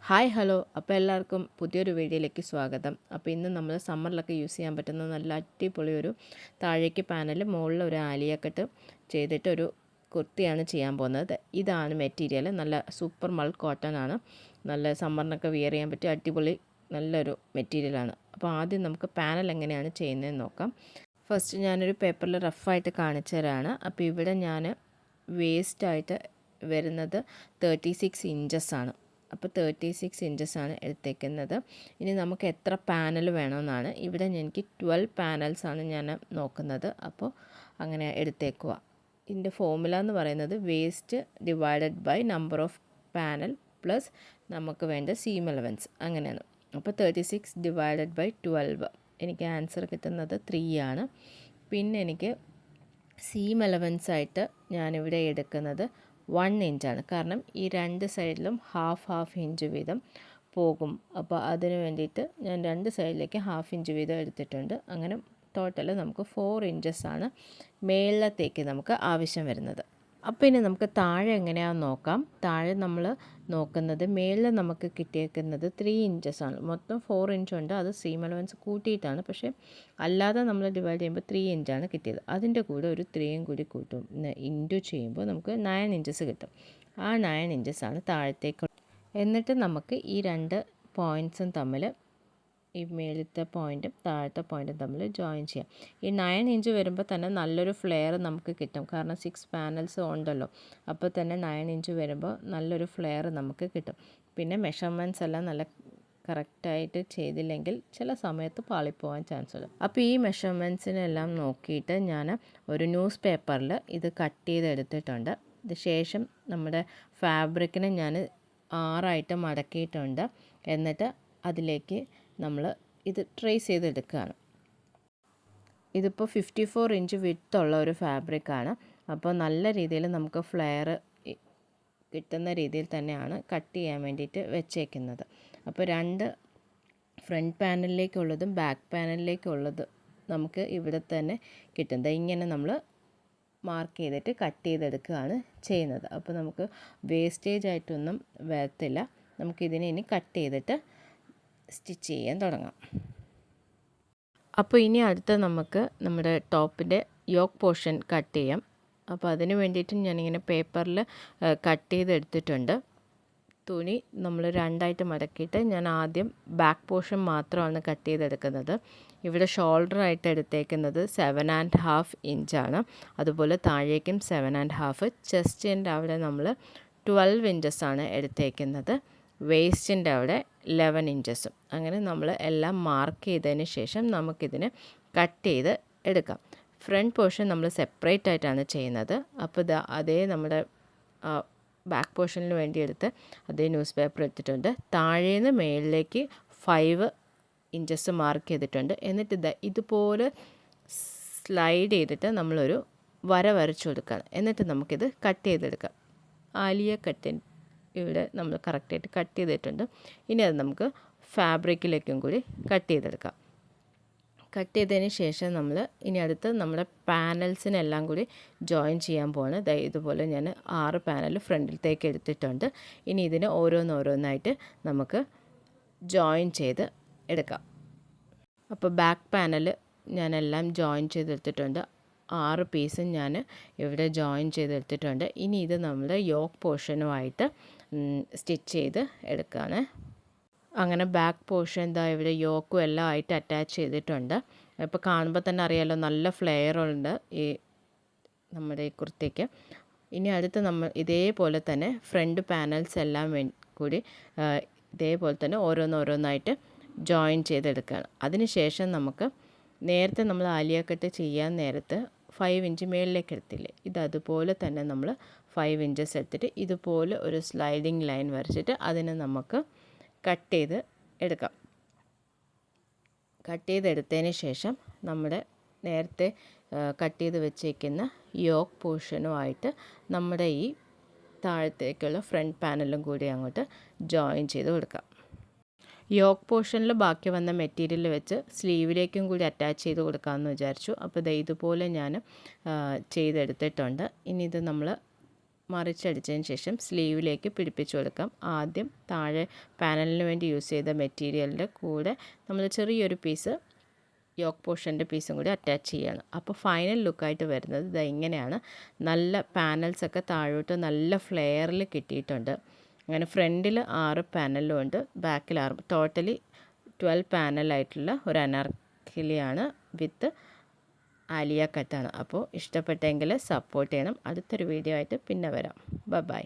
Hi hello അപ്പോൾ എല്ലാവർക്കും പുതിയൊരു വീഡിയോയിലേക്ക് സ്വാഗതം. അപ്പോൾ ഇന്ന് നമ്മൾ സമ്മറിലൊക്കെ യൂസ് ചെയ്യാൻ പറ്റുന്ന നല്ല അടിപൊളി ഒരു താഴേക്ക് പാനൽ മുകളിൽ ഒരു ആലിയക്കട്ട് ചെയ്തിട്ട് ഒരു കുർത്തിയാണ് ചെയ്യാൻ പോകുന്നത്. ഇതാണ് മെറ്റീരിയൽ. നല്ല സൂപ്പർ മൾ കോട്ടൺ ആണ്. നല്ല സമ്മറിനൊക്കെ വിയർ ചെയ്യാൻ പറ്റിയ അടിപൊളി നല്ലൊരു മെറ്റീരിയലാണ്. അപ്പോൾ ആദ്യം നമുക്ക് പാനൽ എങ്ങനെയാണ് ചെയ്യുന്നതെന്ന് നോക്കാം. ഫസ്റ്റ് ഞാനൊരു പേപ്പറിൽ റഫായിട്ട് കാണിച്ചു തരാണ്. അപ്പോൾ ഇവിടെ ഞാൻ വേസ്റ്റായിട്ട് വരുന്നത് 36 ഇഞ്ചസ് ആണ്. അപ്പോൾ 36 ഇഞ്ചസാണ് എടുത്തേക്കുന്നത്. ഇനി നമുക്ക് എത്ര പാനൽ വേണമെന്നാണ്. ഇവിടെ എനിക്ക് 12 പാനൽസാണ് ഞാൻ നോക്കുന്നത്. അപ്പോൾ അങ്ങനെ എടുത്തേക്കുക. ഇതിൻ്റെ ഫോർമുല എന്ന് പറയുന്നത് waste divided by number of panel plus നമുക്ക് വേണ്ട സീം അലവൻസ് അങ്ങനെയാണ്. അപ്പോൾ 36 ഡിവൈഡഡ് ബൈ 12 എനിക്ക് ആൻസർ കിട്ടുന്നത് 3 ആണ്. പിന്നെ എനിക്ക് സീം അലവൻസ് ആയിട്ട് ഞാനിവിടെ എടുക്കുന്നത് 1 ഇഞ്ചാണ്. കാരണം ഈ രണ്ട് സൈഡിലും ഹാഫ് ഇഞ്ച് വീതം പോകും. അപ്പോൾ അതിന് വേണ്ടിയിട്ട് ഞാൻ രണ്ട് സൈഡിലേക്ക് ഹാഫ് ഇഞ്ച് വീതം എടുത്തിട്ടുണ്ട്. അങ്ങനെ ടോട്ടൽ നമുക്ക് 4 ഇഞ്ചസാണ് മേളത്തേക്ക് നമുക്ക് ആവശ്യം വരുന്നത്. അപ്പോൾ ഇനി നമുക്ക് താഴെ എങ്ങനെയാണെന്ന് നോക്കാം. താഴെ നമ്മൾ നോക്കുന്നത് മേളിൽ നമുക്ക് കിട്ടിയേക്കുന്നത് 3 ഇഞ്ചസാണ്. മൊത്തം 4 ഇഞ്ചുണ്ട്. അത് സീം അലവൻസ് കൂട്ടിയിട്ടാണ്. പക്ഷേ അല്ലാതെ നമ്മൾ ഡിവൈഡ് ചെയ്യുമ്പോൾ 3 ഇഞ്ചാണ് കിട്ടിയത്. അതിൻ്റെ കൂടെ ഒരു 3യും കൂടി കൂട്ടും ഇൻറ്റു ചെയ്യുമ്പോൾ നമുക്ക് 9 ഇഞ്ചസ് കിട്ടും. ആ 9 ഇഞ്ചസാണ് താഴത്തേക്ക്. എന്നിട്ട് നമുക്ക് ഈ രണ്ട് പോയിൻറ്റ്സും തമ്മിൽ ഈ മേളത്തെ പോയിൻറ്റും താഴത്തെ പോയിൻറ്റും തമ്മിൽ ജോയിൻ ചെയ്യാം. ഈ 9 ഇഞ്ച് വരുമ്പോൾ തന്നെ നല്ലൊരു ഫ്ലെയർ നമുക്ക് കിട്ടും. കാരണം 6 പാനൽസ് ഉണ്ടല്ലോ. അപ്പോൾ തന്നെ 9 ഇഞ്ച് വരുമ്പോൾ നല്ലൊരു ഫ്ലെയർ നമുക്ക് കിട്ടും. പിന്നെ മെഷർമെൻറ്റ്സ് എല്ലാം നല്ല കറക്റ്റായിട്ട് ചെയ്തില്ലെങ്കിൽ ചില സമയത്ത് പാളിപ്പോവാൻ ചാൻസ് ഉണ്ട്. അപ്പോൾ ഈ മെഷർമെൻറ്റ്സിനെല്ലാം നോക്കിയിട്ട് ഞാൻ ഒരു ന്യൂസ് പേപ്പറിൽ ഇത് കട്ട് ചെയ്തെടുത്തിട്ടുണ്ട്. ഇത് ശേഷം നമ്മുടെ ഫാബ്രിക്കിനെ ഞാൻ 6 മടക്കിയിട്ടുണ്ട്. എന്നിട്ട് അതിലേക്ക് നമ്മൾ ഇത് ട്രേസ് ചെയ്തെടുക്കുകയാണ്. ഇതിപ്പോൾ 54 ഇഞ്ച് വിഡ്ത്തുള്ള ഒരു ഫാബ്രിക്കാണ്. അപ്പോൾ നല്ല രീതിയിൽ നമുക്ക് ഫ്ലെയർ കിട്ടുന്ന രീതിയിൽ തന്നെയാണ് കട്ട് ചെയ്യാൻ വേണ്ടിയിട്ട് വെച്ചേക്കുന്നത്. അപ്പോൾ രണ്ട് ഫ്രണ്ട് പാനലിലേക്കുള്ളതും ബാക്ക് പാനലിലേക്കുള്ളതും നമുക്ക് ഇവിടെ തന്നെ കിട്ടുന്നത്. ഇങ്ങനെ നമ്മൾ മാർക്ക് ചെയ്തിട്ട് കട്ട് ചെയ്തെടുക്കുകയാണ് ചെയ്യുന്നത്. അപ്പോൾ നമുക്ക് വേസ്റ്റേജ് ആയിട്ടൊന്നും വരത്തില്ല. നമുക്കിതിനെ ഇനി കട്ട് ചെയ്തിട്ട് സ്റ്റിച്ച് ചെയ്യാൻ തുടങ്ങാം. അപ്പോൾ ഇനി അടുത്ത നമുക്ക് നമ്മുടെ ടോപ്പിൻ്റെ യോക്ക് പോർഷൻ കട്ട് ചെയ്യാം. അപ്പോൾ അതിന് വേണ്ടിയിട്ട് ഞാനിങ്ങനെ പേപ്പറിൽ കട്ട് ചെയ്തെടുത്തിട്ടുണ്ട്. തുണി നമ്മൾ രണ്ടായിട്ട് മടക്കിയിട്ട് ഞാൻ ആദ്യം ബാക്ക് പോർഷൻ മാത്രമാണ് കട്ട് ചെയ്തെടുക്കുന്നത്. ഇവിടെ ഷോൾഡറായിട്ട് എടുത്തേക്കുന്നത് 7.5 ഇഞ്ചാണ്. അതുപോലെ താഴേക്കും 7.5. ചെസ്റ്റിൻ്റെ അവിടെ നമ്മൾ 12 ഇഞ്ചസാണ് എടുത്തേക്കുന്നത്. വേസ്റ്റിൻ്റെ അവിടെ 11 ഇഞ്ചസും. അങ്ങനെ നമ്മൾ എല്ലാം മാർക്ക് ചെയ്തതിന് ശേഷം നമുക്കിതിന് കട്ട് ചെയ്ത് എടുക്കാം. ഫ്രണ്ട് പോർഷൻ നമ്മൾ സെപ്പറേറ്റ് ആയിട്ടാണ് ചെയ്യുന്നത്. അപ്പോൾ അതേ നമ്മുടെ ബാക്ക് പോർഷനിന് വേണ്ടി എടുത്ത് അതേ ന്യൂസ് പേപ്പർ എടുത്തിട്ടുണ്ട്. താഴേന്ന് മേളിലേക്ക് 5 ഇഞ്ചസ് മാർക്ക് ചെയ്തിട്ടുണ്ട്. എന്നിട്ട് ഇതുപോലെ സ്ലൈഡ് ചെയ്തിട്ട് നമ്മളൊരു വര വരച്ചു കൊടുക്കുകയാണ്. എന്നിട്ട് നമുക്കിത് കട്ട് ചെയ്തെടുക്കാം. ആലിയ കട്ടിൻ ഇവിടെ നമ്മൾ കറക്റ്റായിട്ട് കട്ട് ചെയ്തിട്ടുണ്ട്. ഇനി അത് നമുക്ക് ഫാബ്രിക്കിലേക്കും കൂടി കട്ട് ചെയ്തെടുക്കാം. കട്ട് ചെയ്തതിന് ശേഷം നമ്മൾ ഇനി അടുത്ത് നമ്മുടെ പാനൽസിനെല്ലാം കൂടി ജോയിൻ ചെയ്യാൻ പോവാണ്. ഇതുപോലെ ഞാൻ 6 പാനൽ ഫ്രണ്ടിലത്തേക്ക് എടുത്തിട്ടുണ്ട്. ഇനി ഇതിന് ഓരോന്നായിട്ട് നമുക്ക് ജോയിൻ ചെയ്ത് എടുക്കാം. അപ്പോൾ ബാക്ക് പാനൽ ഞാനെല്ലാം ജോയിൻ ചെയ്തെടുത്തിട്ടുണ്ട്. 6 പീസും ഞാൻ ഇവിടെ ജോയിൻ ചെയ്തെടുത്തിട്ടുണ്ട്. ഇനി ഇത് നമ്മുടെ യോക്ക് പോർഷനുമായിട്ട് സ്റ്റിച്ച് ചെയ്ത് എടുക്കുകയാണ്. അങ്ങനെ ബാക്ക് പോർഷൻ ഇവിടെ യോക്കും എല്ലാം ആയിട്ട് അറ്റാച്ച് ചെയ്തിട്ടുണ്ട്. ഇപ്പോൾ കാണുമ്പോൾ തന്നെ അറിയാമല്ലോ, നല്ല ഫ്ലെയർ ഉണ്ട് ഈ നമ്മുടെ ഈ കുർത്തിക്ക്. ഇനി അടുത്ത് നമ്മൾ ഇതേപോലെ തന്നെ ഫ്രണ്ട് പാനൽസ് എല്ലാം കൂടി ഇതേപോലെ തന്നെ ഓരോന്നായിട്ട് ജോയിൻ ചെയ്തെടുക്കുകയാണ്. അതിനുശേഷം നമുക്ക് നേരത്തെ നമ്മൾ ആലിയ കട്ട് ചെയ്യാൻ നേരത്ത് 5 ഇഞ്ച് മേളിലേക്ക് എടുത്തില്ലേ, ഇത് അതുപോലെ തന്നെ നമ്മൾ 5 ഇഞ്ചസ് എടുത്തിട്ട് ഇതുപോലെ ഒരു സ്ലൈഡിങ് ലൈൻ വരച്ചിട്ട് അതിനെ നമുക്ക് കട്ട് ചെയ്ത് എടുക്കാം. കട്ട് ചെയ്തെടുത്തതിന് ശേഷം നമ്മുടെ നേരത്തെ കട്ട് ചെയ്ത് വെച്ചേക്കുന്ന യോക്ക് പോർഷനുമായിട്ട് നമ്മുടെ ഈ താഴത്തേക്കുള്ള ഫ്രണ്ട് പാനലും കൂടി അങ്ങോട്ട് ജോയിൻ ചെയ്ത് കൊടുക്കാം. യോക്ക് പോർഷനിൽ ബാക്കി വന്ന മെറ്റീരിയൽ വെച്ച് സ്ലീവിലേക്കും കൂടി അറ്റാച്ച് ചെയ്ത് കൊടുക്കാമെന്ന് വിചാരിച്ചു. അപ്പോൾ ഇതുപോലെ ഞാൻ ചെയ്തെടുത്തിട്ടുണ്ട്. ഇനി ഇത് നമ്മൾ മറിച്ചടിച്ചതിന് ശേഷം സ്ലീവിലേക്ക് പിടിപ്പിച്ച് കൊടുക്കാം. ആദ്യം താഴെ പാനലിന് വേണ്ടി യൂസ് ചെയ്ത മെറ്റീരിയലിൻ്റെ കൂടെ നമ്മൾ ചെറിയൊരു പീസ് യോക്ക് പോർഷൻ്റെ പീസും കൂടി അറ്റാച്ച് ചെയ്യണം. അപ്പോൾ ഫൈനൽ ലുക്കായിട്ട് വരുന്നത് ഇത് ഇങ്ങനെയാണ്. നല്ല പാനൽസൊക്കെ താഴോട്ട് നല്ല ഫ്ലെയറിൽ കിട്ടിയിട്ടുണ്ട്. അങ്ങനെ ഫ്രണ്ടിൽ 6 പാനലും ഉണ്ട്, ബാക്കിൽ 6, ടോട്ടലി 12 പാനലായിട്ടുള്ള ഒരു അനാർക്കലിയാണ് വിത്ത് ആലിയ കട്ടാണ്. അപ്പോൾ ഇഷ്ടപ്പെട്ടെങ്കിൽ സപ്പോർട്ട് ചെയ്യണം. അടുത്തൊരു വീഡിയോ ആയിട്ട് പിന്നെ വരാം. ബൈ.